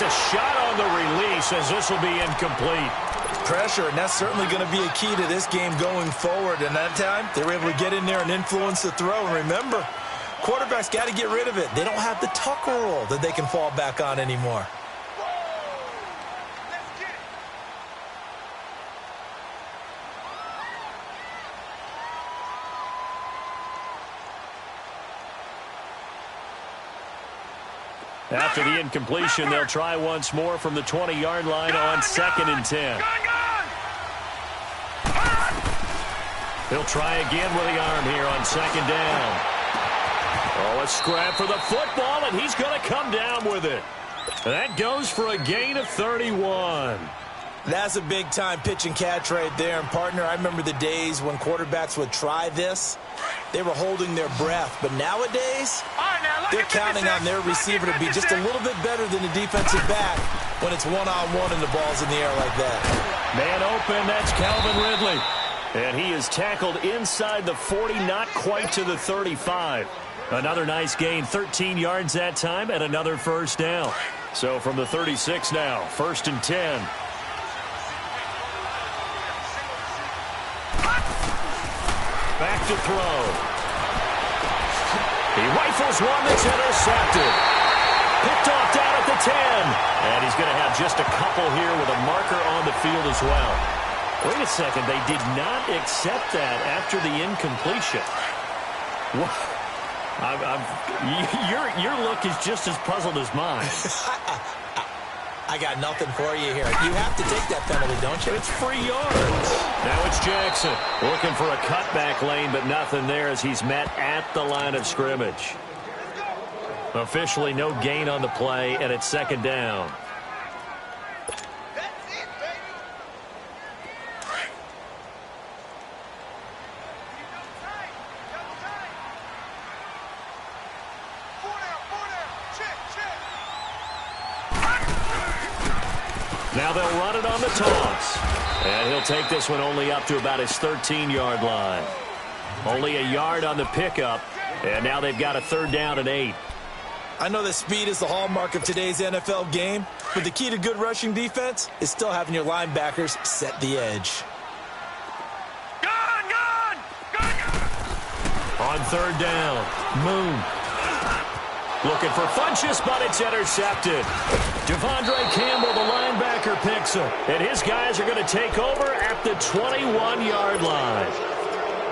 Takes a shot on the release as this will be incomplete. Pressure, and that's certainly going to be a key to this game going forward. And that time, they were able to get in there and influence the throw. And remember, quarterbacks got to get rid of it. They don't have the Tucker rule that they can fall back on anymore. After the incompletion, they'll try once more from the 20-yard line on 2nd and 10. He'll try again with the arm here on 2nd down. Oh, a scrap for the football, and he's going to come down with it. That goes for a gain of 31. That's a big-time pitch and catch right there. And, partner, I remember the days when quarterbacks would try this. They were holding their breath. But nowadays, they're counting on their receiver to be just a little bit better than the defensive back when it's one-on-one and the ball's in the air like that. Man open, that's Calvin Ridley. And he is tackled inside the 40, not quite to the 35. Another nice gain, 13 yards that time, and another first down. So from the 36 now, 1st and 10. Back to throw. He rifles one that's intercepted. Picked off down at the 10. And he's going to have just a couple here with a marker on the field as well. Wait a second. They did not accept that after the incompletion. Your look is just as puzzled as mine. I got nothing for you here. You have to take that penalty, don't you? It's free yards. Now it's Jackson looking for a cutback lane, but nothing there as he's met at the line of scrimmage. Officially no gain on the play, and it's 2nd down. Now they'll run it on the toss. And he'll take this one only up to about his 13-yard line. Only a yard on the pickup. And now they've got a 3rd down and 8. I know that speed is the hallmark of today's NFL game, but the key to good rushing defense is still having your linebackers set the edge. On 3rd down, Moon. Looking for Funchess, but it's intercepted. Devondre Campbell, the linebacker, picks him. And his guys are going to take over at the 21-yard line.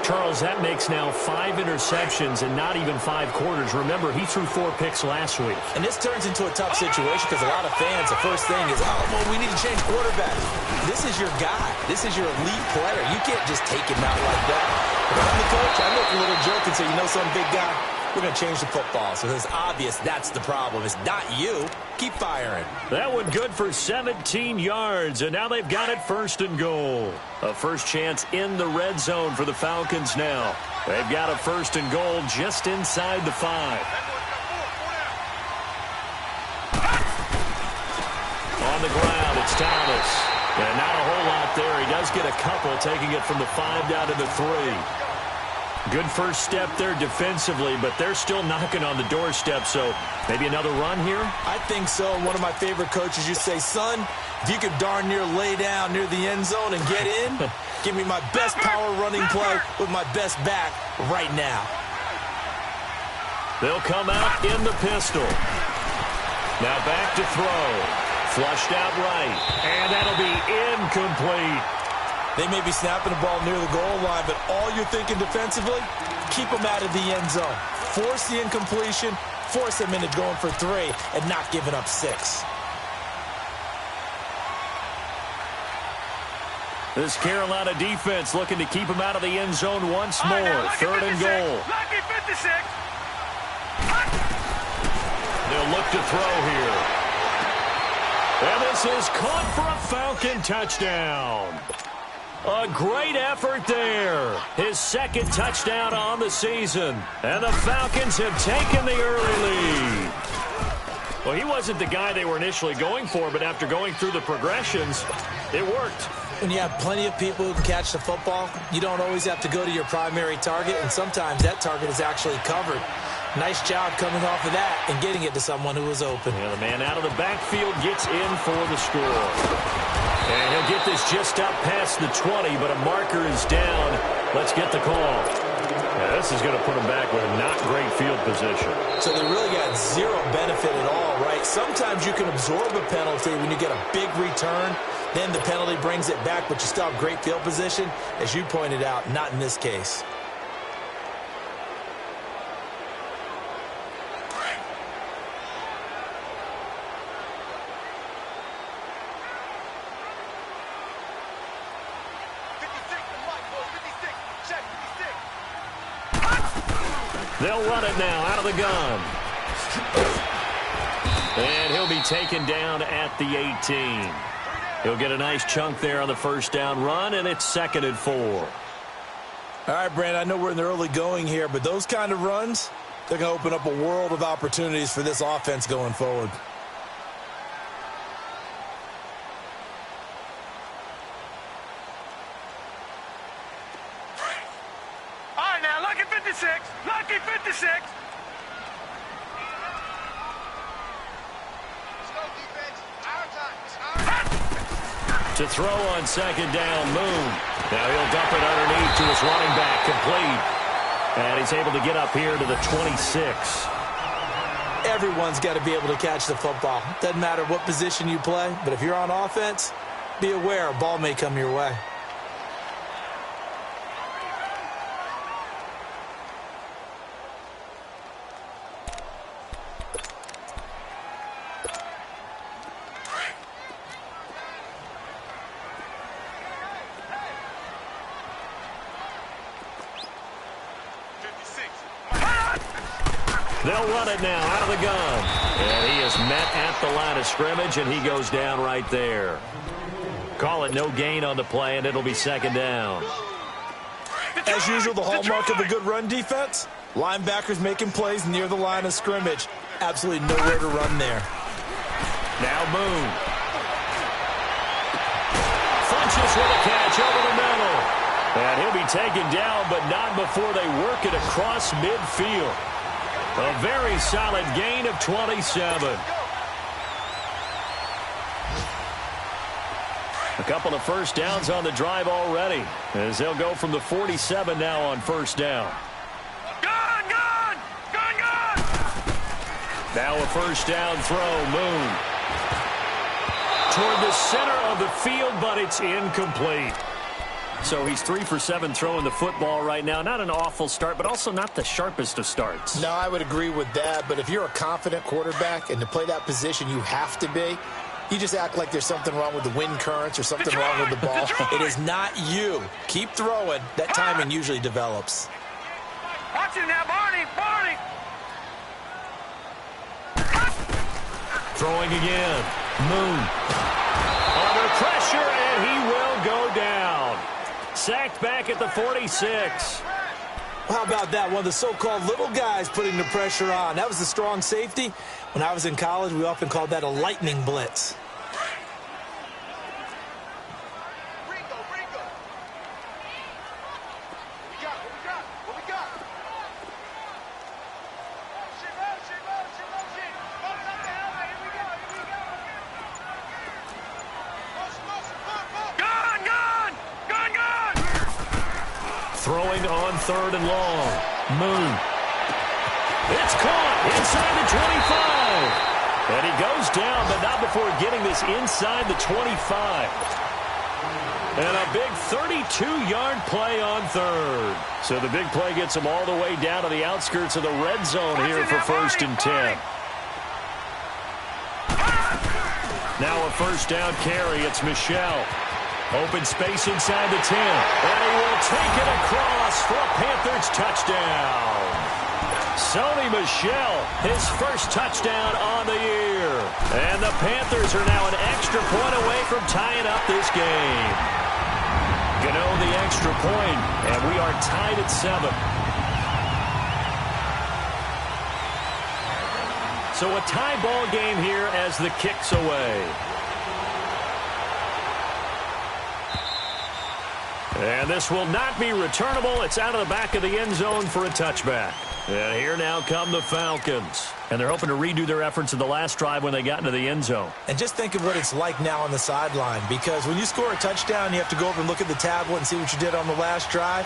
Charles, that makes now 5 interceptions and not even 5 quarters. Remember, he threw 4 picks last week. And this turns into a tough situation because a lot of fans, the first thing is, oh, well, we need to change quarterback. This is your guy. This is your elite player. You can't just take him out like that. If I'm the coach, I make a little joke and say, you know, some big guy, we're going to change the football. So it's obvious that's the problem. It's not you. Keep firing. That one good for 17 yards, and now they've got it 1st and goal. A first chance in the red zone for the Falcons now. They've got a 1st and goal just inside the 5. On the ground, it's Thomas. And not a whole lot there. He does get a couple, taking it from the 5 down to the 3. Good first step there defensively, but they're still knocking on the doorstep, so maybe another run here? I think so. And one of my favorite coaches used to say, son, if you could darn near lay down near the end zone and get in, give me my best power running play with my best back right now. They'll come out in the pistol. Now back to throw. Flushed out right, and that'll be incomplete. They may be snapping the ball near the goal line, but all you're thinking defensively, keep them out of the end zone. Force the incompletion, force them into going for 3, and not giving up 6. This Carolina defense looking to keep them out of the end zone once more. 3rd and goal. They'll look to throw here. And this is caught for a Falcon touchdown. A great effort there. His 2nd touchdown on the season. And the Falcons have taken the early lead. Well, he wasn't the guy they were initially going for, but after going through the progressions, it worked. When you have plenty of people who can catch the football, you don't always have to go to your primary target, and sometimes that target is actually covered. Nice job coming off of that and getting it to someone who was open. And the man out of the backfield gets in for the score. And he'll get this just up past the 20, but a marker is down. Let's get the call. Yeah, this is going to put him back with a not great field position. So they really got zero benefit at all, right? Sometimes you can absorb a penalty when you get a big return. Then the penalty brings it back, but you still have great field position. As you pointed out, not in this case. They'll run it now out of the gun. And he'll be taken down at the 18. He'll get a nice chunk there on the first down run, and it's 2nd and 4. All right, Brandon, I know we're in the early going here, but those kind of runs, they're going to open up a world of opportunities for this offense going forward. Lucky 56. Let's go, defense. Our time. It's our time. To throw on 2nd down, Moon. Now he'll dump it underneath to his running back, complete. And he's able to get up here to the 26. Everyone's got to be able to catch the football. Doesn't matter what position you play, but if you're on offense, be aware a ball may come your way. They'll run it now out of the gun. And he is met at the line of scrimmage, and he goes down right there. Call it no gain on the play, and it'll be 2nd down. As usual, the hallmark of a good run defense, linebackers making plays near the line of scrimmage. Absolutely nowhere to run there. Now Moon. Funches with a catch over the middle. And he'll be taken down, but not before they work it across midfield. A very solid gain of 27. A couple of first downs on the drive already, as they'll go from the 47 now on 1st down. Gun! Now a 1st down throw, Moon. Toward the center of the field, but it's incomplete. So he's 3 for 7 throwing the football right now. Not an awful start, but also not the sharpest of starts. No, I would agree with that. But if you're a confident quarterback and to play that position, you have to be. You just act like there's something wrong with the wind currents or something wrong with the ball. It is not you. Keep throwing. That timing usually develops. Watch it now, Barney! Throwing again. Moon. Under pressure, and he will go down. Sacked back at the 46. How about that? One of the so-called little guys putting the pressure on. That was a strong safety. When I was in college, we often called that a lightning blitz. What we got? Throwing on 3rd and long. Moon. It's caught inside the 25. And he goes down, but not before getting this inside the 25. And a big 32-yard play on 3rd. So the big play gets him all the way down to the outskirts of the red zone here for 1st and 10. Now a 1st down carry. It's Michelle. Open space inside the 10. And he will take it across for a Panthers touchdown. Sony Michel, his first touchdown on the year. And the Panthers are now an extra point away from tying up this game. Gano the extra point, and we are tied at 7. So a tie ball game here as the kick's away. And this will not be returnable. It's out of the back of the end zone for a touchback. And here now come the Falcons. And they're hoping to redo their efforts in the last drive when they got into the end zone. And just think of what it's like now on the sideline, because when you score a touchdown, you have to go over and look at the tablet and see what you did on the last drive.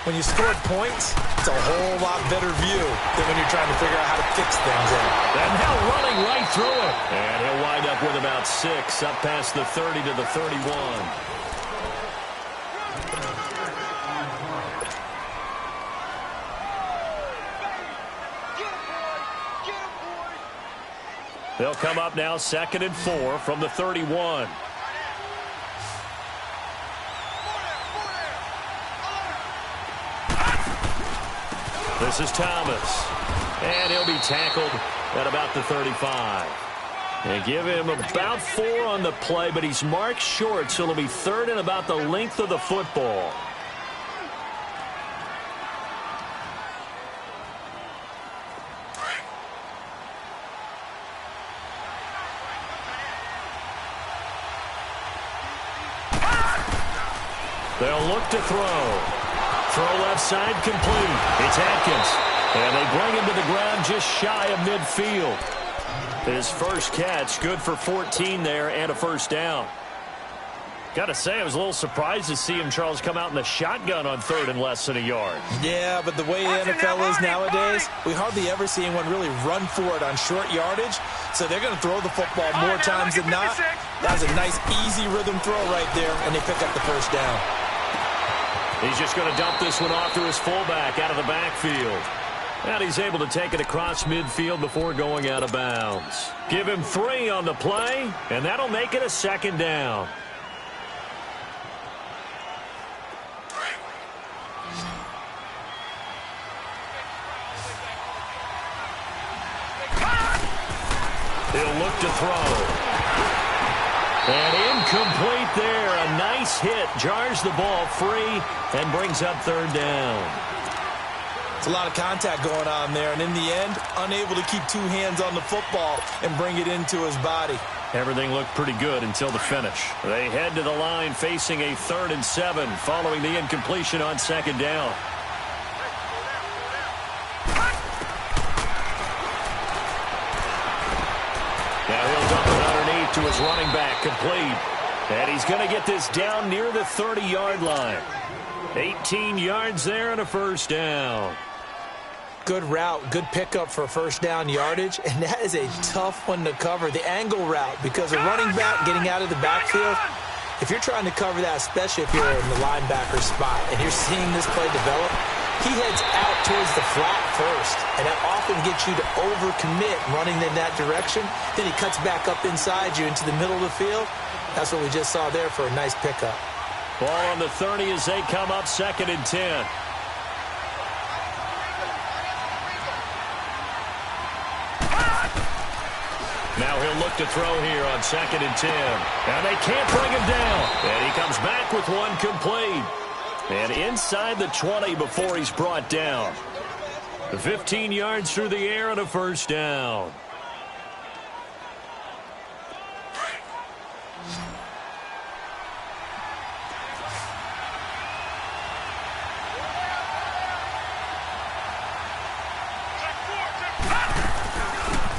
When you scored points, it's a whole lot better view than when you're trying to figure out how to fix things in. And now running right through it. And he'll wind up with about 6 up past the 30 to the 31. They'll come up now 2nd and 4 from the 31. This is Thomas. And he'll be tackled at about the 35. And give him about 4 on the play, but he's marked short, so it'll be 3rd and about the length of the football. They'll look to throw. Throw left side complete. It's Atkins. And they bring him to the ground just shy of midfield. His first catch, good for 14 there and a first down. Got to say, I was a little surprised to see him, Charles, come out in the shotgun on 3rd and less than a yard. Yeah, but the way the NFL is nowadays, we hardly ever see anyone really run for it on short yardage. So they're going to throw the football more times than not. That was a nice, easy rhythm throw right there, and they pick up the first down. He's just going to dump this one off to his fullback out of the backfield. And he's able to take it across midfield before going out of bounds. Give him 3 on the play, and that'll make it a 2nd down. He'll look to throw. And incomplete there. A nice hit. Jars the ball free and brings up 3rd down. It's a lot of contact going on there. And in the end, unable to keep 2 hands on the football and bring it into his body. Everything looked pretty good until the finish. They head to the line facing a 3rd and 7 following the incompletion on 2nd down. Now he'll dump it underneath to his running back, complete. And he's going to get this down near the 30-yard line. 18 yards there and a first down. Good route, good pickup for first down yardage, and that is a tough one to cover, the angle route, because a running back getting out of the backfield, if you're trying to cover that, especially if you're in the linebacker spot and you're seeing this play develop, he heads out towards the flat first, and that often gets you to overcommit running in that direction. Then he cuts back up inside you into the middle of the field. That's what we just saw there for a nice pickup. Ball on the 30 as they come up 2nd and 10. Now he'll look to throw here on 2nd and 10. And they can't bring him down. And he comes back with one complete. And inside the 20 before he's brought down. 15 yards through the air and a first down.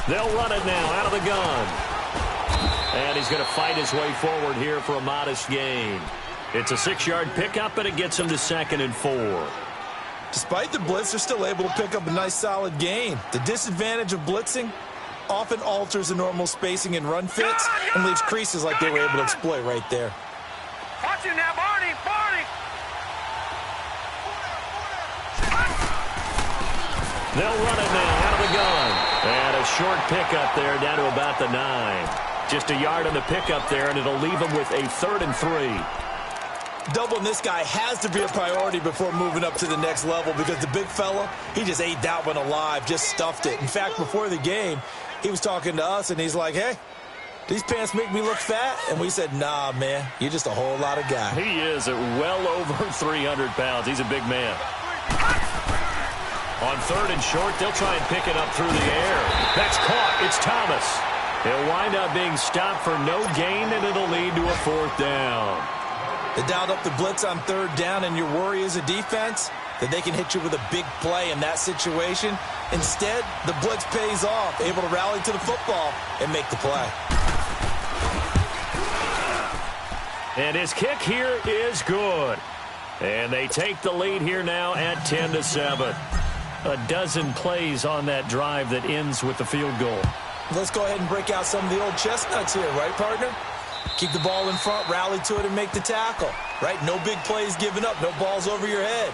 They'll run it now out of the gun. And he's going to fight his way forward here for a modest gain. It's a 6-yard pickup, and it gets him to 2nd and 4. Despite the blitz, they're still able to pick up a nice solid gain. The disadvantage of blitzing often alters the normal spacing and run fits and leaves creases like they were able to exploit right there. Watch it now, Barney! Barney! They'll run it now out of the gun. And a short pickup there down to about the 9. Just a yard on the pickup there, and it'll leave him with a 3rd and 3. Doubling this guy has to be a priority before moving up to the next level, because the big fella, he just ate that one alive, just stuffed it. In fact, before the game, he was talking to us, and he's like, hey, these pants make me look fat? And we said, nah, man, you're just a whole lot of guy. He is at well over 300 pounds. He's a big man. On 3rd and short, they'll try and pick it up through the air. That's caught. It's Thomas. He'll wind up being stopped for no gain, and it'll lead to a 4th down. They dialed up the blitz on 3rd down, and your worry as a defense, that they can hit you with a big play in that situation. Instead, the blitz pays off, able to rally to the football and make the play. And his kick here is good. And they take the lead here now at 10-7. A dozen plays on that drive that ends with the field goal. Let's go ahead and break out some of the old chestnuts here, right, partner? Keep the ball in front, rally to it, and make the tackle, right? No big plays given up, no balls over your head.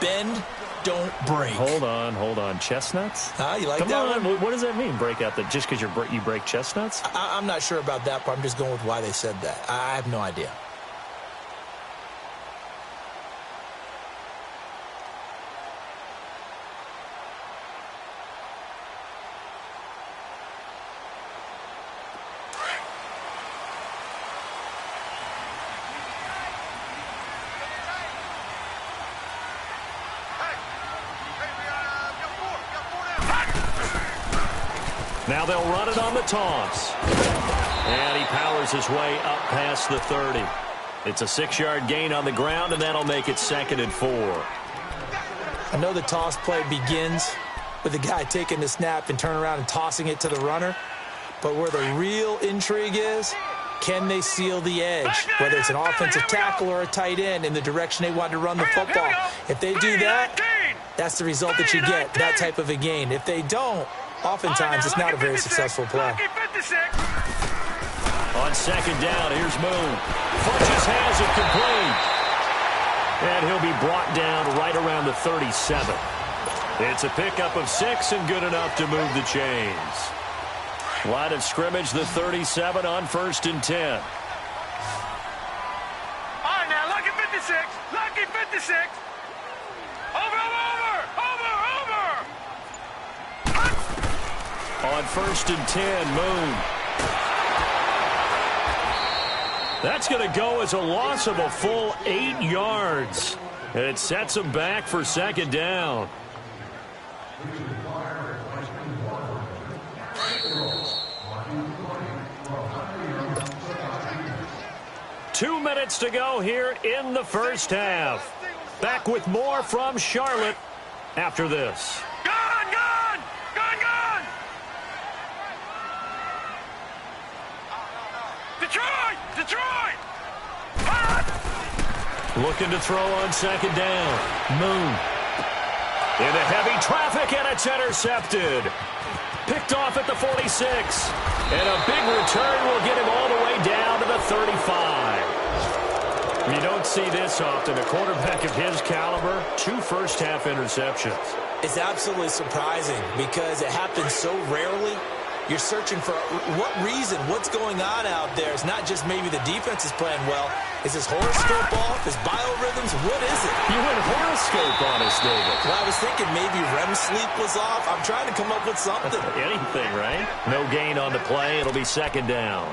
Bend, don't break. Hold on. Chestnuts? You like Come that on. one? What does that mean, break out? That just because you break chestnuts? I'm not sure about that part. I'm just going with why they said that. I have no idea. Now they'll run it on the toss. And he powers his way up past the 30. It's a 6-yard gain on the ground, and that'll make it 2nd and 4. I know the toss play begins with the guy taking the snap and turn around and tossing it to the runner. But where the real intrigue is, can they seal the edge, whether it's an offensive tackle or a tight end, in the direction they want to run the football? If they do that, that's the result that you get, that type of a gain. If they don't, oftentimes it's not a very successful play. On 2nd down, here's Moon. Funches has it complete. And he'll be brought down right around the 37. It's a pickup of 6 and good enough to move the chains. Line of scrimmage, the 37 on 1st and 10. All right, now, lucky 56. Lucky 56. Over. On 1st and 10, Moon. That's going to go as a loss of a full 8 yards. And it sets him back for 2nd down. Two minutes to go here in the first half. Back with more from Charlotte after this. Gone! Detroit! Looking to throw on 2nd down. Moon. Into heavy traffic, and it's intercepted. Picked off at the 46. And a big return will get him all the way down to the 35. You don't see this often. A quarterback of his caliber, 2 first-half interceptions. It's absolutely surprising because it happens so rarely. You're searching for what reason, what's going on out there. It's not just maybe the defense is playing well. Is his horoscope off? His biorhythms? What is it? You went horoscope on us, David. Well, I was thinking maybe REM sleep was off. I'm trying to come up with something. Anything, right? No gain on the play. It'll be 2nd down.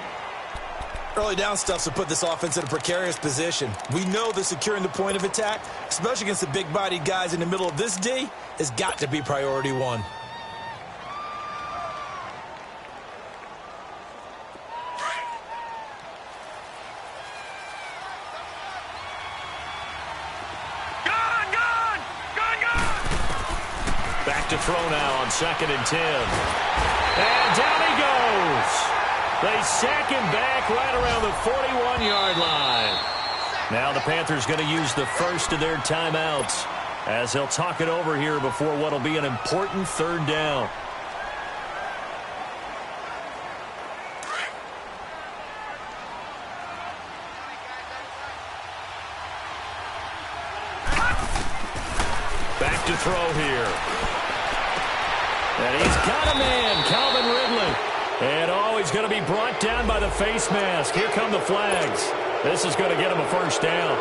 Early down stuffs will put this offense in a precarious position. We know that securing the point of attack, especially against the big-bodied guys in the middle of this D, has got to be priority 1. Back to throw now on 2nd and 10. And down he goes. They sack him back right around the 41-yard line. Now the Panthers going to use the first of their timeouts as they'll talk it over here before what will be an important 3rd down. Back to throw here. And he's got a man, Calvin Ridley. And he's going to be brought down by the face mask. Here come the flags. This is going to get him a 1st down.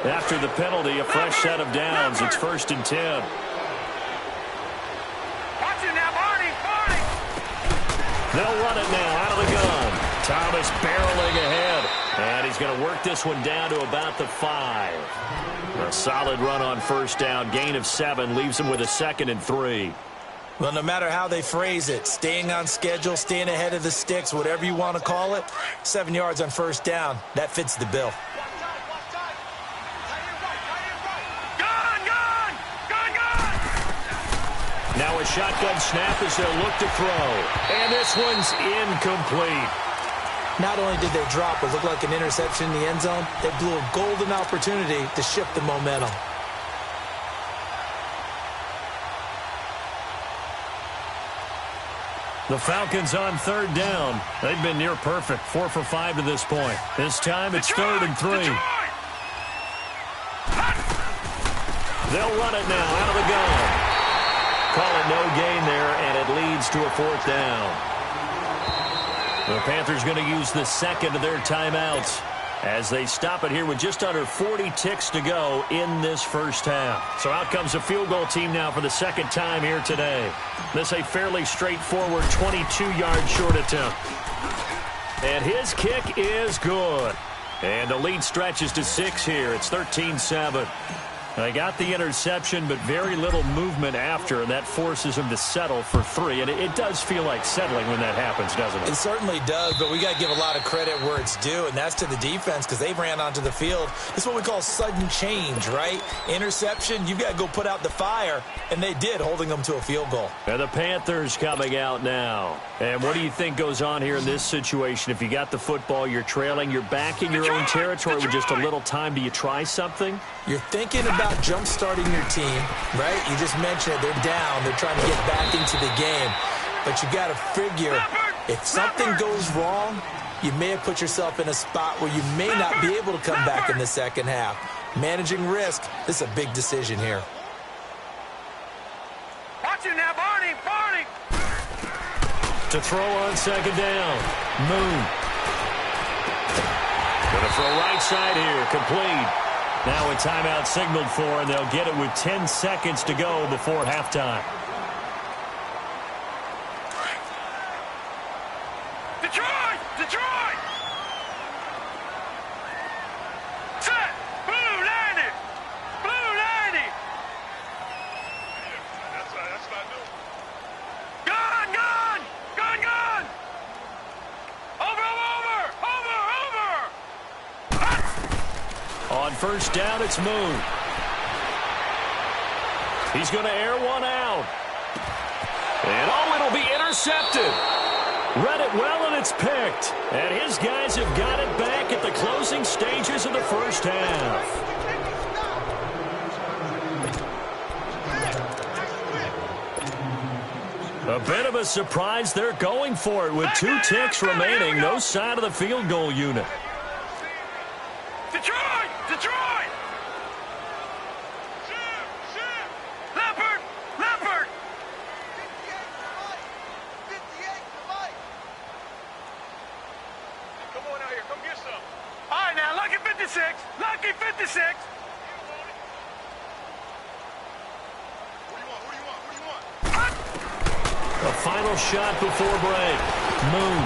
After the penalty, a fresh set of downs. It's 1st and 10. Watch it now, Barney! They'll run it now out of the gun. Thomas barreling ahead. And he's going to work this one down to about the 5. A solid run on 1st down. Gain of 7 leaves him with a 2nd and 3. Well, no matter how they phrase it, staying on schedule, staying ahead of the sticks, whatever you want to call it, 7 yards on first down, that fits the bill. Now a shotgun snap as they'll look to throw. And this one's incomplete. Not only did they drop what looked like an interception in the end zone, they blew a golden opportunity to shift the momentum. The Falcons on third down. They've been near perfect, 4 for 5 to this point. This time it's 3rd and 3. They'll run it now out of the gun. Call it no gain there, and it leads to a 4th down. The Panthers going to use the second of their timeouts as they stop it here with just under 40 ticks to go in this first half. So out comes a field goal team now for the second time here today. This a fairly straightforward 22-yard short attempt. And his kick is good. And the lead stretches to 6 here. It's 13-7. They got the interception, but very little movement after, and that forces him to settle for 3. And it does feel like settling when that happens, doesn't it? It certainly does, but we got to give a lot of credit where it's due, and that's to the defense because they ran onto the field. This is what we call sudden change, right? Interception, you've got to go put out the fire, and they did, holding them to a field goal. And the Panthers coming out now. And what do you think goes on here in this situation? If you got the football, you're trailing, you're back in your own territory with just a little time. Do you try something? You're thinking about jump-starting your team, right? You just mentioned it. They're down. They're trying to get back into the game. But you got to figure, if something goes wrong, you may have put yourself in a spot where you may not be able to come back in the second half. Managing risk, this is a big decision here. Watch it now, Barney, Barney. To throw on second down. Moon. Going to throw right side here. Complete. Now a timeout signaled for, and they'll get it with 10 seconds to go before halftime. Detroit! Detroit! Set! Blue 90! Blue 90! That's what I do. Gun! Gun! Gun! Gun! Over! On first down, it's Moon. He's going to air one out. And, it'll be intercepted. Read it well, and it's picked. And his guys have got it back at the closing stages of the first half. A bit of a surprise. They're going for it with 2 ticks remaining. No sign of the field goal unit. Detroit! Detroit! Leopard! Leopard! 58 to Mike. Come on out here. Come get some. All right, now, lucky 56. Lucky 56. What do you want? A final shot before break. Moon.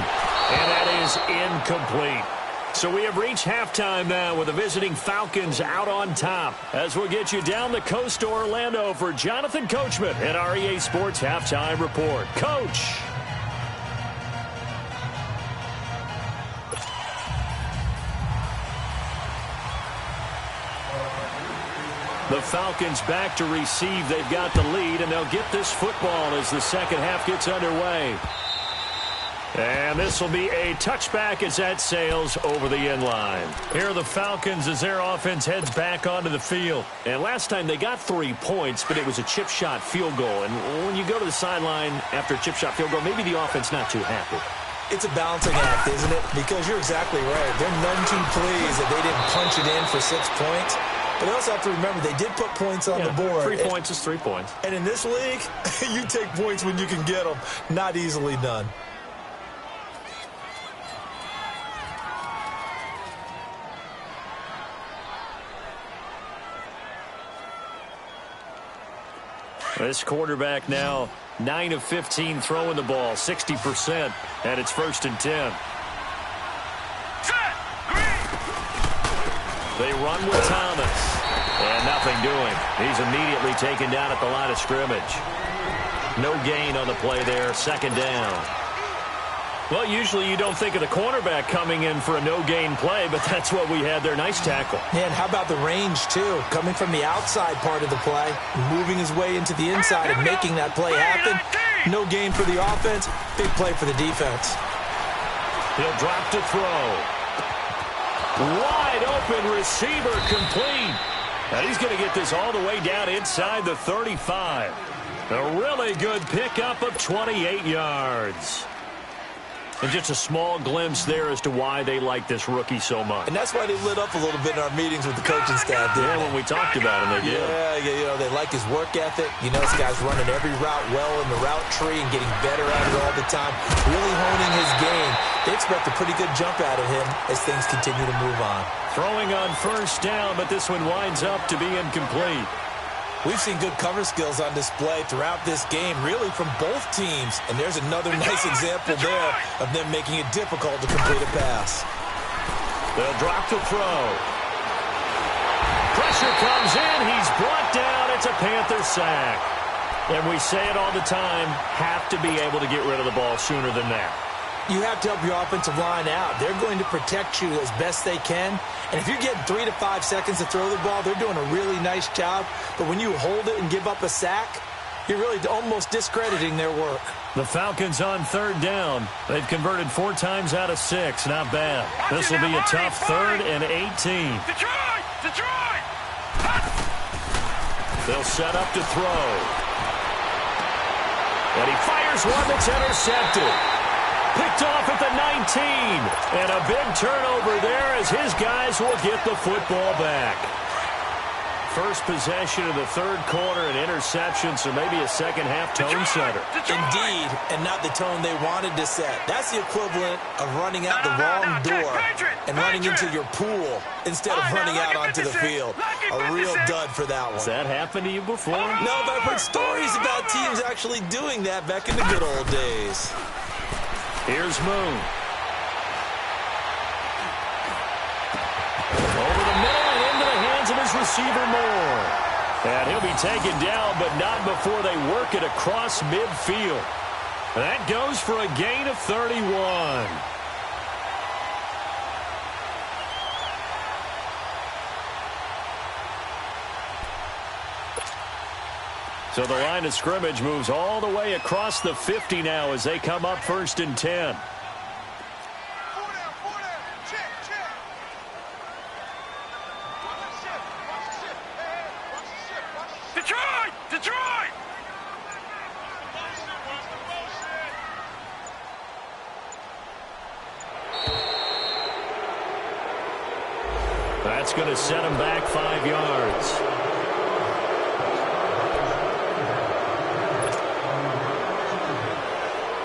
And that is incomplete. So we have reached halftime now with the visiting Falcons out on top. As we'll get you down the coast to Orlando for Jonathan Coachman at our EA Sports Halftime Report. Coach. The Falcons back to receive. They've got the lead, and they'll get this football as the second half gets underway. And this will be a touchback as that sails over the end line. Here are the Falcons as their offense heads back onto the field. And last time they got 3 points, but it was a chip shot field goal. And when you go to the sideline after a chip shot field goal, maybe the offense not too happy. It's a balancing act, isn't it? Because you're exactly right. They're none too pleased that they didn't punch it in for 6 points. But you also have to remember, they did put points on the board. 3 points is 3 points. And in this league, you take points when you can get them. Not easily done. This quarterback now 9 of 15 throwing the ball, 60%, and it's 1st and 10. They run with Thomas, and nothing doing. He's immediately taken down at the line of scrimmage. No gain on the play there, second down. Well, usually you don't think of the cornerback coming in for a no-gain play, but that's what we had there. Nice tackle. Man, how about the range, too? Coming from the outside part of the play, moving his way into the inside and making that play happen. No gain for the offense, big play for the defense. He'll drop to throw. Wide open receiver complete. And he's going to get this all the way down inside the 35. A really good pickup of 28 yards. And just a small glimpse there as to why they like this rookie so much. And that's why they lit up a little bit in our meetings with the coaching staff. Yeah, when we talked about him, they did. Yeah, you know, they like his work ethic. You know, this guy's running every route well in the route tree and getting better at it all the time. Really honing his game. They expect a pretty good jump out of him as things continue to move on. Throwing on first down, but this one winds up to be incomplete. We've seen good cover skills on display throughout this game, really from both teams. And there's another nice example there of them making it difficult to complete a pass. They'll drop to throw. Pressure comes in. He's brought down. It's a Panther sack. And we say it all the time, have to be able to get rid of the ball sooner than that. You have to help your offensive line out. They're going to protect you as best they can. And if you're getting 3 to 5 seconds to throw the ball, they're doing a really nice job. But when you hold it and give up a sack, you're really almost discrediting their work. The Falcons on third down. They've converted 4 times out of 6. Not bad. This will be a tough 3rd and 18. Detroit! They'll set up to throw. And he fires one that's intercepted. Picked off at the 19. And a big turnover there as his guys will get the football back. First possession of the third quarter, an interception, so maybe a second-half tone setter. Indeed, and not the tone they wanted to set. That's the equivalent of running out the wrong door and running into your pool instead of running out onto the field. A real dud for that one. Has that happened to you before? No, but I've heard stories about teams actually doing that back in the good old days. Here's Moon. Over the middle and into the hands of his receiver Moore. And he'll be taken down, but not before they work it across midfield. That goes for a gain of 31. So the line of scrimmage moves all the way across the 50 now as they come up 1st and 10. Detroit! That's going to set him back 5 yards.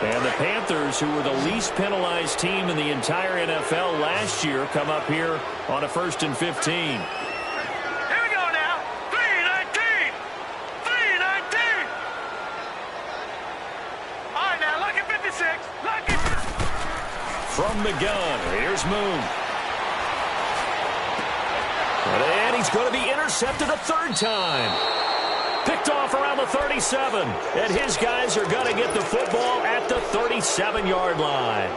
And the Panthers, who were the least penalized team in the entire NFL last year, come up here on a 1st and 15. Here we go now. 3-19. All right, now, lucky 56. Lucky. From the gun, here's Moon. And he's going to be intercepted a 3rd time. Picked off around the 37. And his guys are going to get the football at the 37-yard line.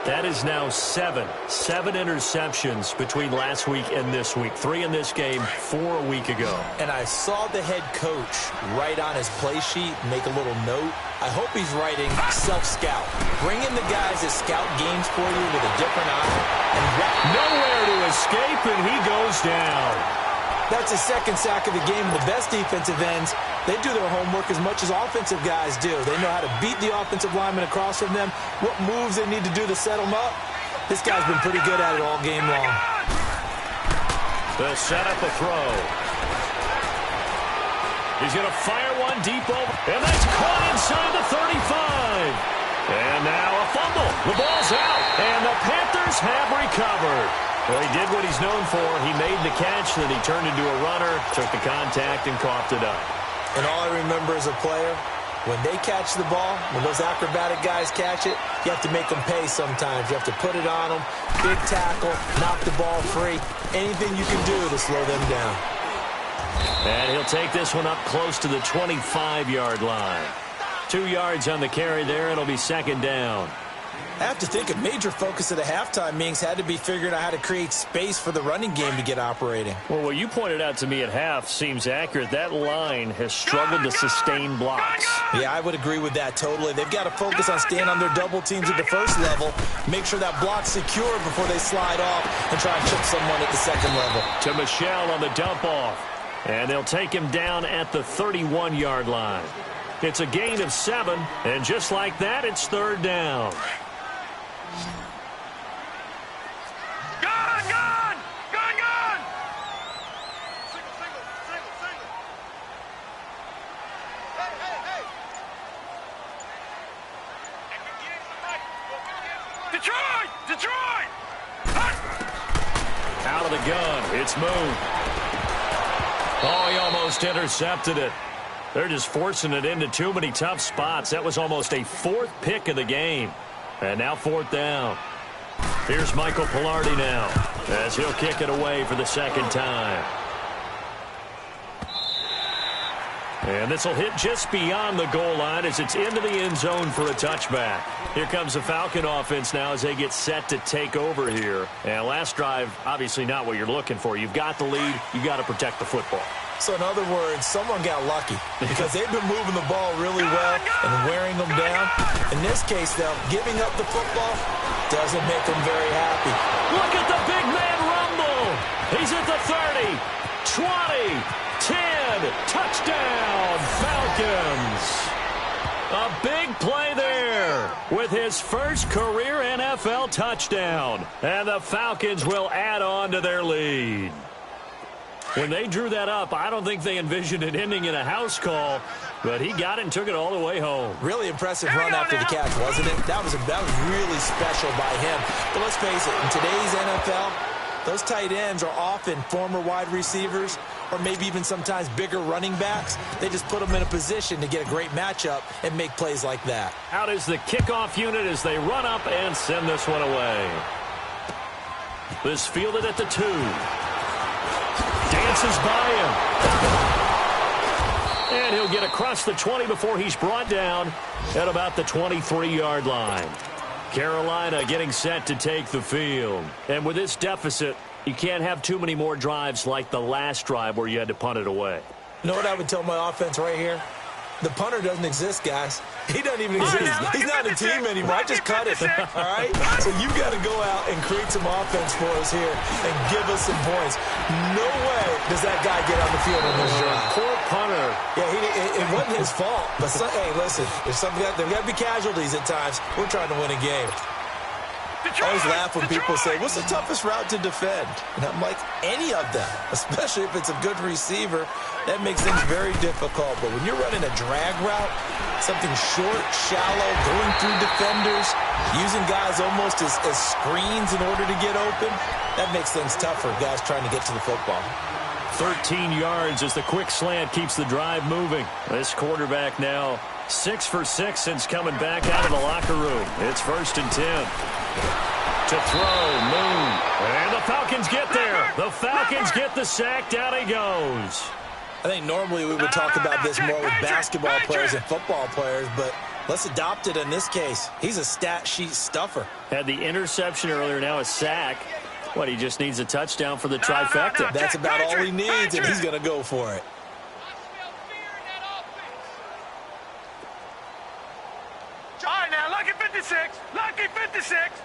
That is now 7 interceptions between last week and this week. 3 in this game, 4 a week ago. And I saw the head coach write on his play sheet, make a little note. I hope he's writing self-scout. Bring in the guys that scout games for you with a different eye. And nowhere to escape, and he goes down. That's his 2nd sack of the game. The best defensive ends, they do their homework as much as offensive guys do. They know how to beat the offensive lineman across from them, what moves they need to do to set them up. This guy's been pretty good at it all game long. They'll set up a throw. He's going to fire one deep over, and that's caught inside the 35. And now a fumble. The ball's out, and the Panthers have recovered. Well, he did what he's known for. He made the catch, then he turned into a runner, took the contact, and coughed it up. And all I remember as a player, when they catch the ball, when those acrobatic guys catch it, you have to make them pay sometimes. You have to put it on them, big tackle, knock the ball free, anything you can do to slow them down. And he'll take this one up close to the 25-yard line. 2 yards on the carry there. It'll be second down. I have to think a major focus of the halftime meetings had to be figuring out how to create space for the running game to get operating. Well, what you pointed out to me at half seems accurate. That line has struggled to sustain blocks. Yeah, I would agree with that totally. They've got to focus on staying on their double teams at the first level, make sure that block's secure before they slide off and try and chip someone at the second level. To Michel on the dump off. And they'll take him down at the 31-yard line. It's a gain of 7, and just like that, it's third down. Detroit! Out of the gun. It's Moon. Oh, he almost intercepted it. They're just forcing it into too many tough spots. That was almost a 4th pick of the game. And now 4th down. Here's Michael Pilardi now as he'll kick it away for the second time. And this will hit just beyond the goal line as it's into the end zone for a touchback. Here comes the Falcon offense now as they get set to take over here. And last drive, obviously not what you're looking for. You've got the lead. You've got to protect the football. So in other words, someone got lucky because they've been moving the ball really well and wearing them down. In this case, though, giving up the football doesn't make them very happy. Look at the big man rumble. He's at the 30, 20, 10, touchdown, Falcons. A big play there with his first career NFL touchdown. And the Falcons will add on to their lead. When they drew that up, I don't think they envisioned it ending in a house call, but he got it and took it all the way home. Really impressive run after the catch, wasn't it? That was really special by him. But let's face it, in today's NFL, those tight ends are often former wide receivers or maybe even sometimes bigger running backs. They just put them in a position to get a great matchup and make plays like that. Out is the kickoff unit as they run up and send this one away. This fielded at the 2. Dances by him. And he'll get across the 20 before he's brought down at about the 23-yard line. Carolina getting set to take the field. And with this deficit, you can't have too many more drives like the last drive where you had to punt it away. You know what I would tell my offense right here? The punter doesn't exist, guys. He doesn't even exist. He's not a team anymore. I just cut it. All right? So you've got to go out and create some offense for us here and give us some points. No way does that guy get on the field on this drive. Poor punter. Yeah, it wasn't his fault. But, hey, listen, there's got to be casualties at times. We're trying to win a game. I always laugh when people say, what's the toughest route to defend? And I'm like, any of them, especially if it's a good receiver. That makes things very difficult. But when you're running a drag route, something short, shallow, going through defenders, using guys almost as screens in order to get open, that makes things tough for guys trying to get to the football. 13 yards as the quick slant keeps the drive moving. This quarterback now 6 for 6 since coming back out of the locker room. It's 1st and 10. To throw, Moon. And the Falcons get there. The Falcons get the sack. Down he goes. I think normally we would talk about this more with basketball players and football players, but let's adopt it in this case. He's a stat sheet stuffer. Had the interception earlier, now a sack. What, he just needs a touchdown for the trifecta. That's about all he needs, and he's going to go for it. All right, now, lucky 56. Lucky 56.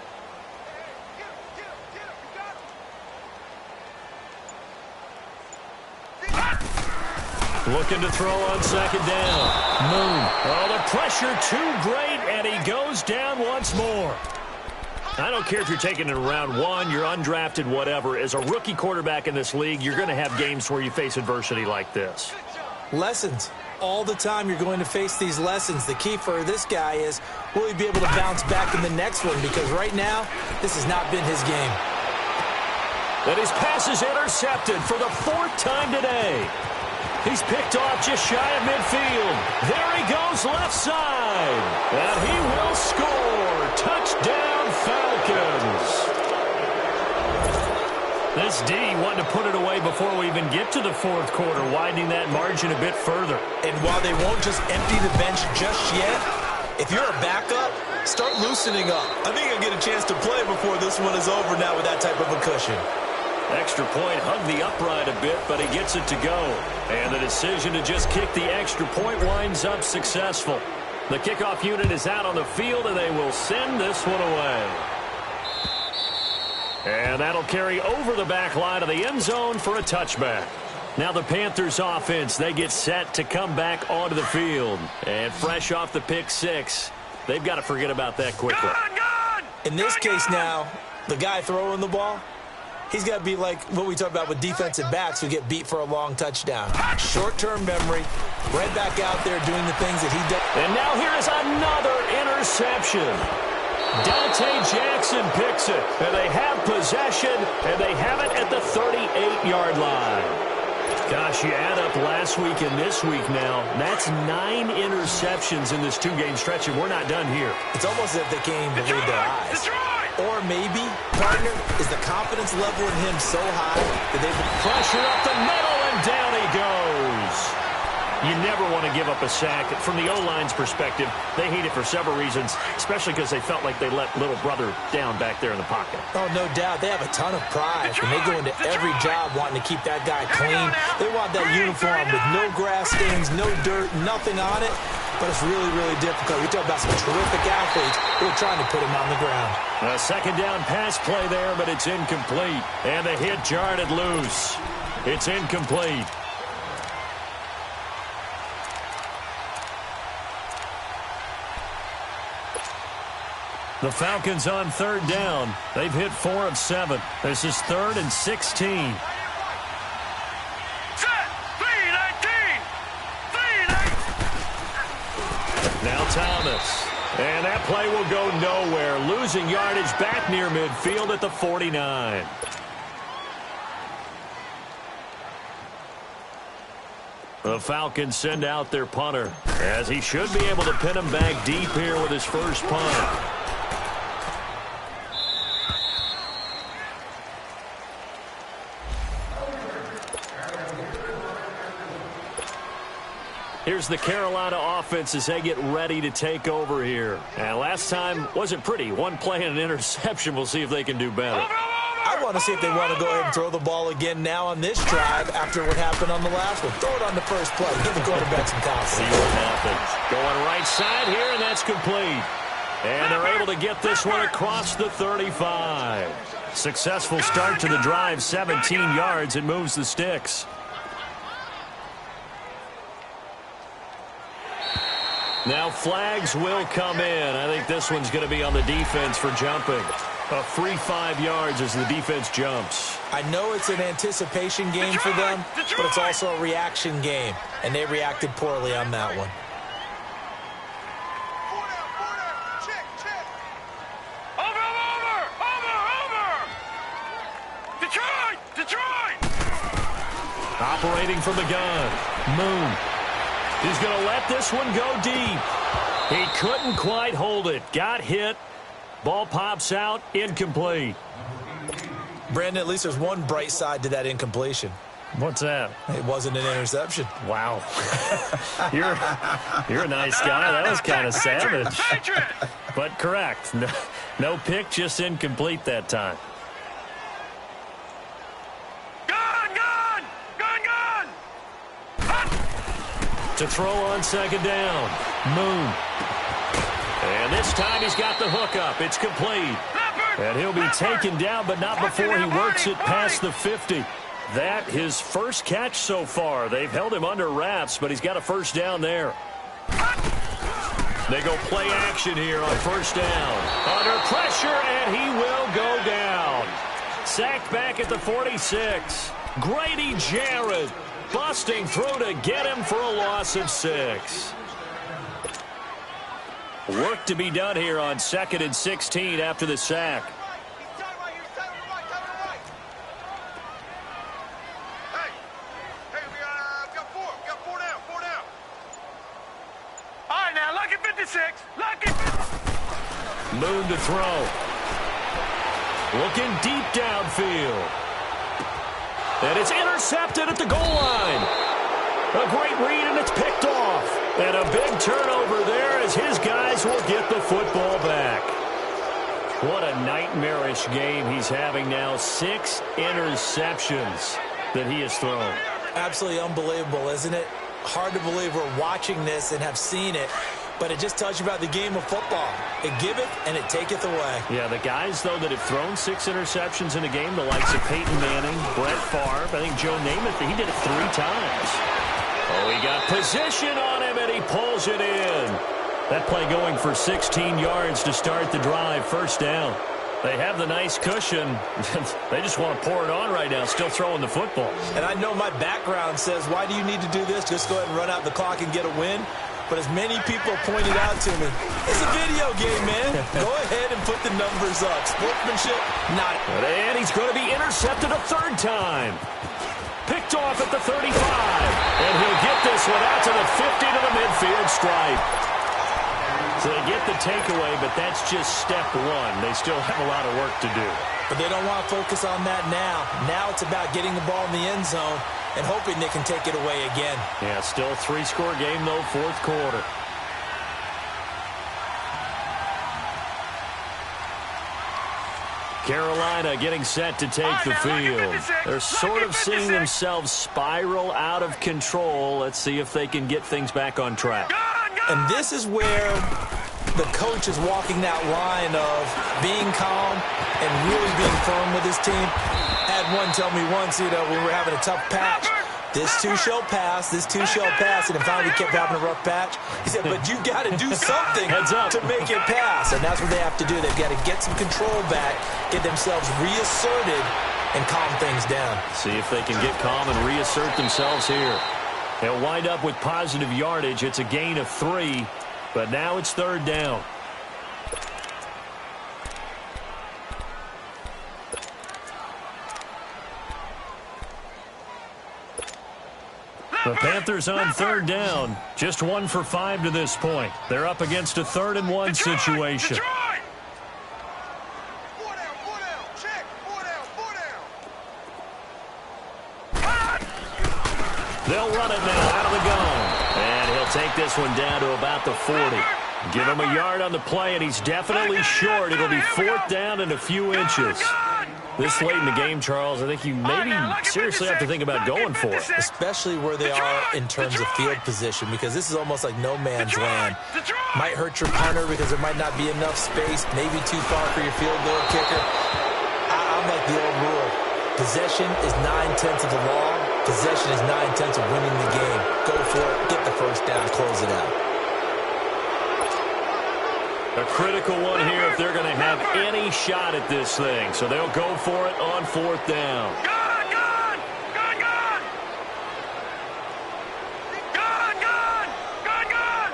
Looking to throw on second down. Moon. Oh, the pressure too great, and he goes down once more. I don't care if you're taking it in round 1, you're undrafted, whatever. As a rookie quarterback in this league, you're going to have games where you face adversity like this. Lessons. All the time you're going to face these lessons. The key for this guy is, will he be able to bounce back in the next one? Because right now, this has not been his game. And his pass is intercepted for the 4th time today. He's picked off just shy of midfield. There he goes left side. And he will score. Touchdown, Falcons. This D wanting to put it away before we even get to the fourth quarter, widening that margin a bit further. And while they won't just empty the bench just yet, if you're a backup, start loosening up. I think you'll get a chance to play before this one is over now with that type of a cushion. Extra point, hugged the upright a bit, but he gets it to go. And the decision to just kick the extra point winds up successful. The kickoff unit is out on the field, and they will send this one away. And that'll carry over the back line of the end zone for a touchback. Now the Panthers offense, they get set to come back onto the field. And fresh off the pick six, they've got to forget about that quickly. In this case now, the guy throwing the ball, he's got to be like what we talked about with defensive backs who get beat for a long touchdown. Short-term memory, right back out there doing the things that he does. And now here is another interception. Dante Jackson picks it, and they have possession, and they have it at the 38-yard line. Gosh, you add up last week and this week now, that's 9 interceptions in this two-game stretch, and we're not done here. It's almost as if they can't even believe their eyes. Or maybe, partner, is the confidence level in him so high that they've been pressure up the middle, and down he goes. You never want to give up a sack. From the O-line's perspective, they hate it for several reasons, especially because they felt like they let little brother down back there in the pocket. Oh, no doubt. They have a ton of pride, and they go into every job wanting to keep that guy clean. They want that uniform with no grass stains, no dirt, nothing on it. But it's really, really difficult. We talk about some terrific athletes who are trying to put him on the ground. A second down pass play there, but it's incomplete. And the hit jarred it loose. It's incomplete. The Falcons on third down. They've hit 4 of 7. This is 3rd and 16. Now Thomas. And that play will go nowhere. Losing yardage back near midfield at the 49. The Falcons send out their punter, as he should be able to pin him back deep here with his first punt. Here's the Carolina offense as they get ready to take over here. And last time wasn't pretty. One play and an interception. We'll see if they can do better. I want to see if they want to go ahead and throw the ball again now on this drive after what happened on the last one. Throw it on the first play. Give the quarterback some confidence. See what happens. Going right side here, and that's complete. And they're able to get this one across the 35. Successful start to the drive, 17 yards. It moves the sticks. Now flags will come in. I think this one's going to be on the defense for jumping. A free 5 yards as the defense jumps. I know it's an anticipation game for them, but it's also a reaction game, and they reacted poorly on that one. Detroit! Operating from the gun. Moon. He's going to let this one go deep. He couldn't quite hold it. Got hit. Ball pops out. Incomplete. Brandon, at least there's one bright side to that incompletion. What's that? It wasn't an interception. Wow. You're a nice guy. That was kind of savage. But correct. No pick, just incomplete that time. To throw on second down. Moon. And this time he's got the hook up. It's complete. And he'll be taken down, but not before he works it past the 50. That his first catch so far. They've held him under wraps, but he's got a first down there. They go play action here on first down. Under pressure, and he will go down. Sacked back at the 46. Grady Jarrett busting through to get him for a loss of 6. Work to be done here on 2nd and 16 after the sack. Hey, we got 4. We got 4 down. 4 down. All right, now, lucky 56. Lucky 56. Moon to throw. Looking deep downfield. And it's intercepted at the goal line. A great read, and it's picked off. And a big turnover there as his guys will get the football back. What a nightmarish game he's having now. 6 interceptions that he has thrown. Absolutely unbelievable, isn't it? Hard to believe we're watching this and have seen it, but it just tells you about the game of football. It giveth and it taketh away. Yeah, the guys, though, that have thrown 6 interceptions in a game, the likes of Peyton Manning, Brett Favre, I think Joe Namath, he did it 3 times. Oh, he got position on him, and he pulls it in. That play going for 16 yards to start the drive, first down. They have the nice cushion. They just want to pour it on right now, still throwing the football. And I know my background says, why do you need to do this? Just go ahead and run out the clock and get a win. But as many people pointed out to me, it's a video game, man. Go ahead and put the numbers up. Sportsmanship, not. And he's going to be intercepted a 3rd time. Picked off at the 35. And he'll get this one out to the 50 to the midfield stripe. So they get the takeaway, but that's just step 1. They still have a lot of work to do. But they don't want to focus on that now. Now it's about getting the ball in the end zone and hoping they can take it away again. Yeah, still a 3-score game, though, 4th quarter. Carolina getting set to take the field. They're sort of seeing themselves spiral out of control. Let's see if they can get things back on track. And this is where the coach is walking that line of being calm and really being firm with his team. Had one tell me once, when we were having a tough patch, this too shall pass, this too shall pass, and then finally we kept having a rough patch. He said, but you got to do something to make it pass, and that's what they have to do. They've got to get some control back, get themselves reasserted, and calm things down. See if they can get calm and reassert themselves here. They'll wind up with positive yardage. It's a gain of 3, but now it's 3rd down. The Panthers on 3rd down. Just 1 for 5 to this point. They're up against a 3rd and 1 situation. They'll run it now out of the gun. And he'll take this one down to about the 40. Give him a yard on the play, and he's definitely short. It'll be 4th down and a few inches. This late in the game, Charles, I think you maybe seriously have to think about going for it. Especially where they are in terms of field position, because this is almost like no man's land. Might hurt your punter because there might not be enough space, maybe too far for your field goal kicker. I'm like the old rule. Possession is 9/10 of the law. Possession is 9/10 of winning the game. Go for it, get the first down, close it out. A critical one here if they're going to have any shot at this thing. So they'll go for it on 4th down. Gun! Gun! Gun! Gun! Gun! Gun! Gun! Gun!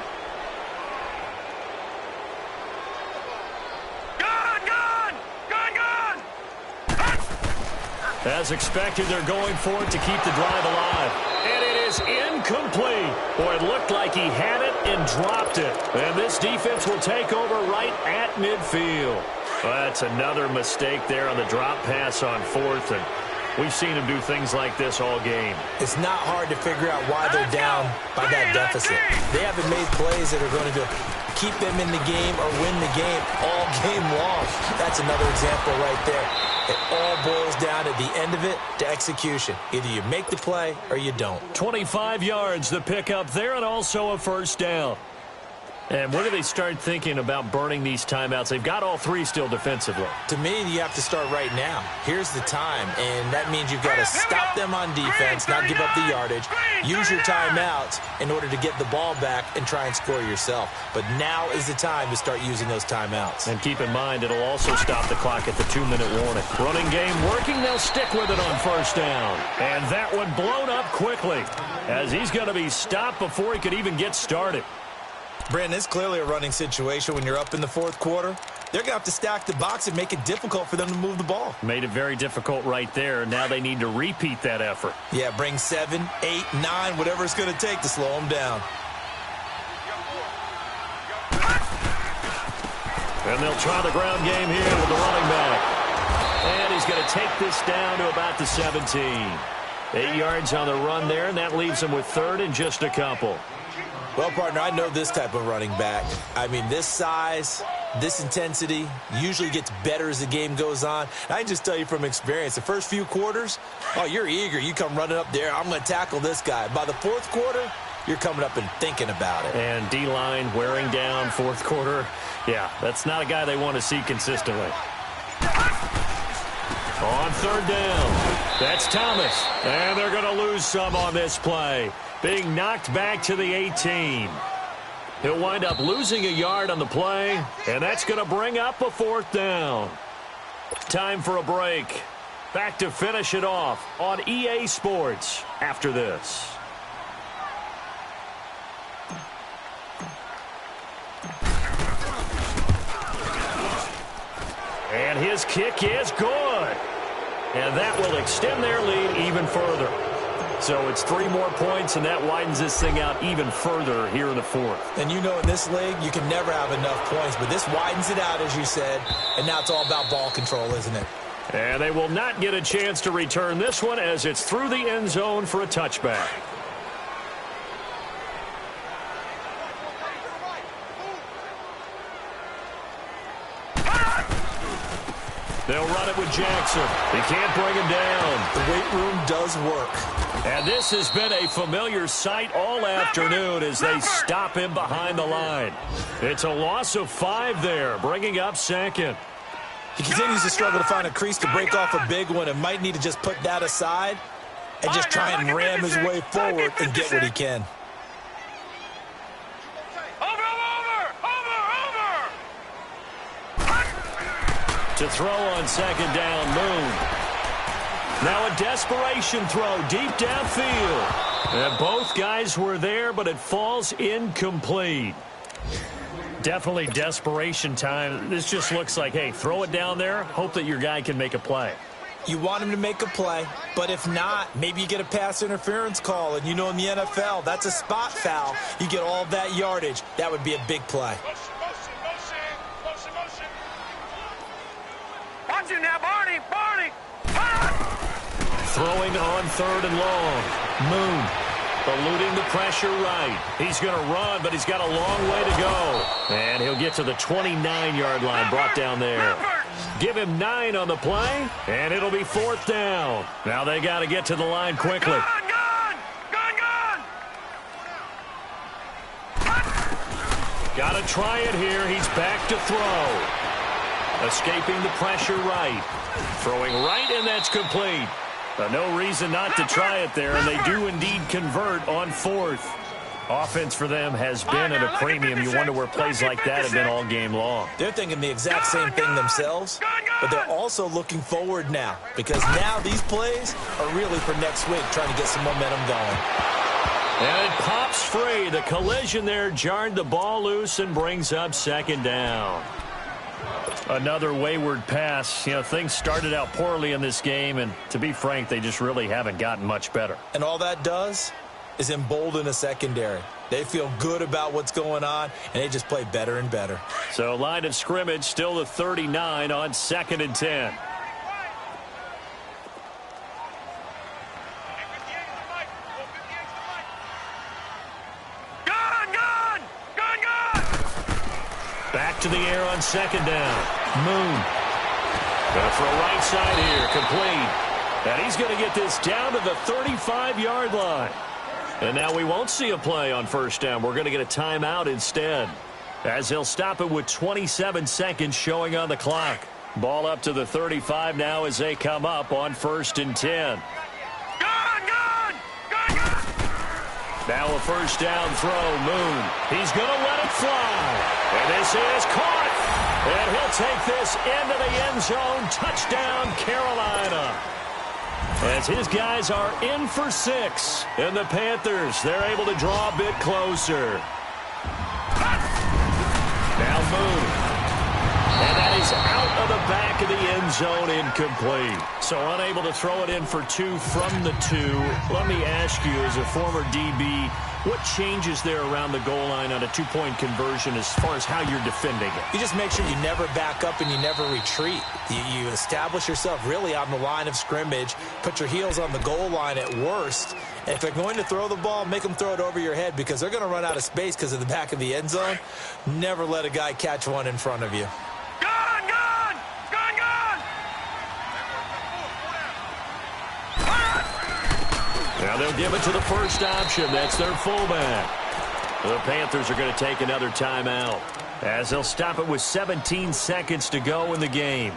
Gun! Gun! Gun! Gun! As expected, they're going for it to keep the drive alive. And it is incomplete. Boy, it looked like he had it and dropped it. And this defense will take over right at midfield. That's another mistake there on the drop pass on 4th. And we've seen him do things like this all game. It's not hard to figure out why they're down by that deficit. They haven't made plays that are going to keep them in the game or win the game all game long. That's another example right there. It all boils down at the end of it to execution. Either you make the play or you don't. 25 yards the pickup there, and also a first down. And when do they start thinking about burning these timeouts? They've got all 3 still defensively. To me, you have to start right now. Here's the time, and that means you've got to stop them on defense, not give up the yardage, use your timeouts in order to get the ball back and try and score yourself. But now is the time to start using those timeouts. And keep in mind, it'll also stop the clock at the 2-minute warning. Running game working, they'll stick with it on first down. And that one blown up quickly as he's going to be stopped before he could even get started. Brandon, it's clearly a running situation when you're up in the 4th quarter. They're going to have to stack the box and make it difficult for them to move the ball. Made it very difficult right there. Now they need to repeat that effort. Yeah, bring 7, 8, 9, whatever it's going to take to slow them down. And they'll try the ground game here with the running back. And he's going to take this down to about the 17. 8 yards on the run there, and that leaves him with third and just a couple. Well, partner, I know this type of running back. I mean, this size, this intensity usually gets better as the game goes on. And I can just tell you from experience, the first few quarters, oh, you're eager. You come running up there, I'm going to tackle this guy. By the fourth quarter, you're coming up and thinking about it. And D-line wearing down fourth quarter. Yeah, that's not a guy they want to see consistently. On third down, that's Thomas. And they're going to lose some on this play. Being knocked back to the 18. He'll wind up losing a yard on the play, and that's going to bring up a fourth down. Time for a break. Back to finish it off on EA Sports after this. And his kick is good. And that will extend their lead even further. So it's 3 more points, and that widens this thing out even further here in the fourth. And you know in this league, you can never have enough points, but this widens it out, as you said, and now it's all about ball control, isn't it? And they will not get a chance to return this one as it's through the end zone for a touchback. They'll run it with Jackson. He can't bring him down. The weight room does work. And this has been a familiar sight all afternoon as they stop him behind the line. It's a loss of 5 there, bringing up second. He continues to struggle to find a crease to break off a big one and might need to just put that aside and just try and ram his way forward and get what he can. To throw on second down, Moon. Now a desperation throw deep downfield. And both guys were there, but it falls incomplete. Definitely desperation time. This just looks like, hey, throw it down there, hope that your guy can make a play. You want him to make a play, but if not, maybe you get a pass interference call. And you know in the NFL, that's a spot foul. You get all that yardage. That would be a big play. Now, Barney! Throwing on third and long. Moon eluding the pressure right. He's going to run, but he's got a long way to go. And he'll get to the 29-yard line, brought down there. Give him 9 on the play, and it'll be fourth down. Now they got to get to the line quickly. Gun! Got to try it here. He's back to throw. Escaping the pressure right. Throwing right, and that's complete. No reason not to try it there, and they do indeed convert on fourth. Offense for them has been at a premium. You wonder where plays like that have been all game long. They're thinking the exact same thing themselves, but they're also looking forward now because now these plays are really for next week, trying to get some momentum going. And it pops free. The collision there jarred the ball loose and brings up second down. Another wayward pass. You know, things started out poorly in this game, and to be frank, they just really haven't gotten much better. And all that does is embolden a secondary. They feel good about what's going on, and they just play better and better. So line of scrimmage still the 39 on 2nd and 10. Back to the air on second down. Moon. Going for a right side here. Complete. And he's going to get this down to the 35-yard line. And now we won't see a play on first down. We're going to get a timeout instead, as he'll stop it with 27 seconds showing on the clock. Ball up to the 35 now as they come up on 1st and 10. Now a first down throw. Moon. He's going to let it fly. And this is caught. And he'll take this into the end zone. Touchdown, Carolina. As his guys are in for 6. And the Panthers, they're able to draw a bit closer. Now Moon. And that is out of the back of the end zone, incomplete. So unable to throw it in for 2 from the 2. Let me ask you, as a former DB, What changes there around the goal line on a two-point conversion as far as how you're defending it? You just make sure you never back up and you never retreat. You establish yourself really on the line of scrimmage, put your heels on the goal line at worst. And if they're going to throw the ball, make them throw it over your head because they're going to run out of space because of the back of the end zone. Never let a guy catch one in front of you. Gone, gone! Gone, gone! Now they'll give it to the first option. That's their fullback. The Panthers are going to take another timeout as they'll stop it with 17 seconds to go in the game.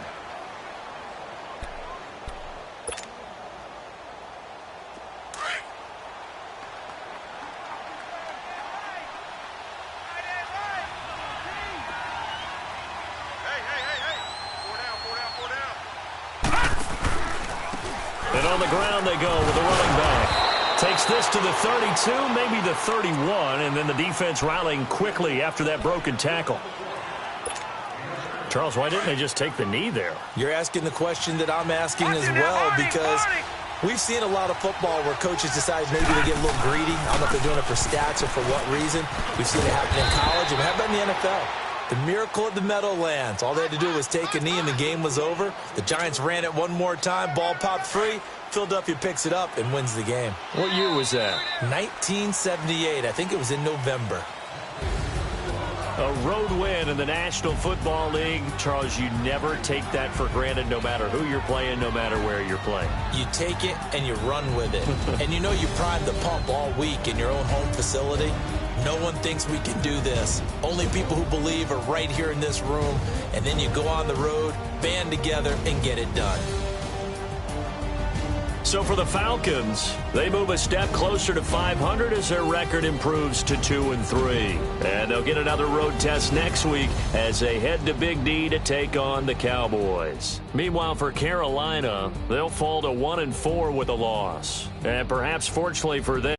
And on the ground they go with the running back. Takes this to the 32, maybe the 31, and then the defense rallying quickly after that broken tackle. Charles, why didn't they just take the knee there? You're asking the question that I'm asking as well because we've seen a lot of football where coaches decide maybe to get a little greedy. I don't know if they're doing it for stats or for what reason. We've seen it happen in college, and how about in the NFL? The miracle at the Meadowlands. All they had to do was take a knee and the game was over. The Giants ran it one more time. Ball popped free. Philadelphia picks it up and wins the game. What year was that? 1978. I think it was in November. A road win in the National Football League. Charles, you never take that for granted no matter who you're playing, no matter where you're playing. You take it and you run with it. And you know you primed the pump all week in your own home facility. No one thinks we can do this. Only people who believe are right here in this room. And then you go on the road, band together, and get it done. So for the Falcons, they move a step closer to 500 as their record improves to 2-3. And they'll get another road test next week as they head to Big D to take on the Cowboys. Meanwhile, for Carolina, they'll fall to 1-4 with a loss. And perhaps fortunately for them,